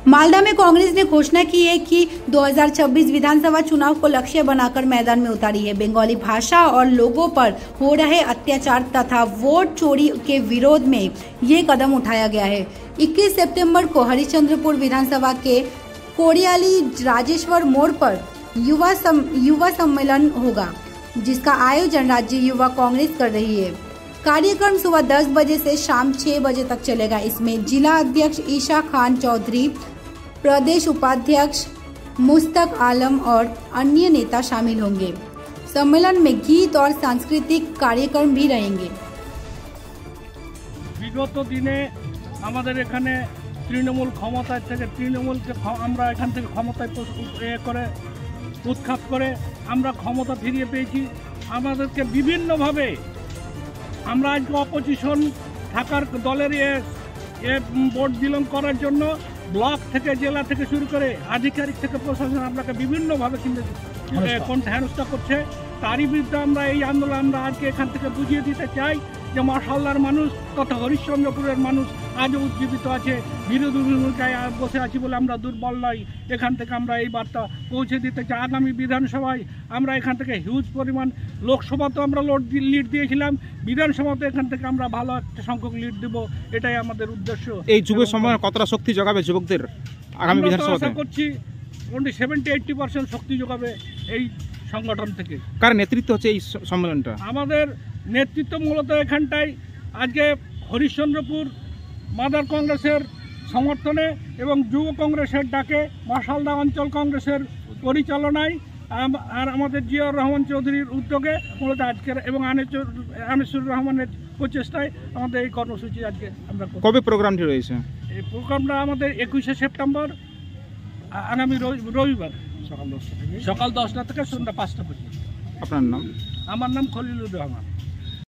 मालदा में कांग्रेस ने घोषणा की है कि 2026 विधानसभा चुनाव को लक्ष्य बनाकर मैदान में उतारी है। बंगाली भाषा और लोगों पर हो रहे अत्याचार तथा वोट चोरी के विरोध में ये कदम उठाया गया है। 21 सितंबर को हरिश्चंद्रपुर विधानसभा के कोरियाली राजेश्वर मोड़ पर युवा सम्मेलन होगा, जिसका आयोजन राज्य युवा कांग्रेस कर रही है। कार्यक्रम सुबह 10 बजे से शाम 6 बजे तक चलेगा। इसमें जिला अध्यक्ष ईशा खान चौधरी, प्रदेश उपाध्यक्ष मुस्तक आलम और अन्य नेता शामिल होंगे। सम्मेलन में गीत और सांस्कृतिक कार्यक्रम भी रहेंगे। विगत दिने আমাদের এখানে তৃণমূল ক্ষমতায় থেকে তৃণমূলকে আমরা এখান থেকে ক্ষমতায় করে উৎখাত করে আমরা ক্ষমতা ফিরিয়ে পেয়েছি। আমাদেরকে বিভিন্নভাবে আমরা আজকে অপোজিশন থাকার দলের ভোট বিলং করার জন্য ব্লক থেকে জেলা থেকে শুরু করে আধিকারিক থেকে প্রশাসন আপনাকে বিভিন্নভাবে কিন্তু হেনস্থা করছে। তারই বিরুদ্ধে আমরা এই আন্দোলন আমরা আজকে এখান থেকে বুঝিয়ে দিতে চাই যে মশালদার মানুষ তথা হরিশ্চন্দ্রপুরের মানুষ আজও উজ্জীবিত আছে। বিরোধী ভূমিকায় বসে আছি বলে আমরা দুর্বল নই। এখান থেকে আমরা এই বার্তা পৌঁছে দিতে চাই। আগামী বিধানসভায় আমরা এখান থেকে হিউজ পরিমাণ, লোকসভাতেও আমরা লিড দিয়েছিলাম, বিধানসভাতে এখান থেকে আমরা ভালো একটা সংখ্যক লিড দেব, এটাই আমাদের উদ্দেশ্য। এই যুব সময় কতটা শক্তি যোগাবে যুবকদের আগামী বিধানসভাতে? আশা করছি 70-80% শক্তি যোগাবে এই সংগঠন থেকে। কার নেতৃত্ব হচ্ছে এই সম্মেলনটা? আমাদের নেতৃত্ব মূলত এখানটাই আজকে হরিশ্চন্দ্রপুর মাদার কংগ্রেসের সমর্থনে এবং যুব কংগ্রেসের ডাকে মশালদা অঞ্চল কংগ্রেসের পরিচালনায় আর আমাদের জিয়াউর রহমান চৌধুরীর উদ্যোগে মূলত আজকের এবং আনিসুর রহমানের প্রচেষ্টায় আমাদের এই কর্মসূচি আজকে আমরা। কবে প্রোগ্রামটি রয়েছে? এই প্রোগ্রামটা আমাদের 21শে সেপ্টেম্বর আগামী রবিবার সকাল 10টা থেকে সন্ধ্যা 5টা পর্যন্ত। আপনার নাম? আমার নাম খলিলুর রহমান।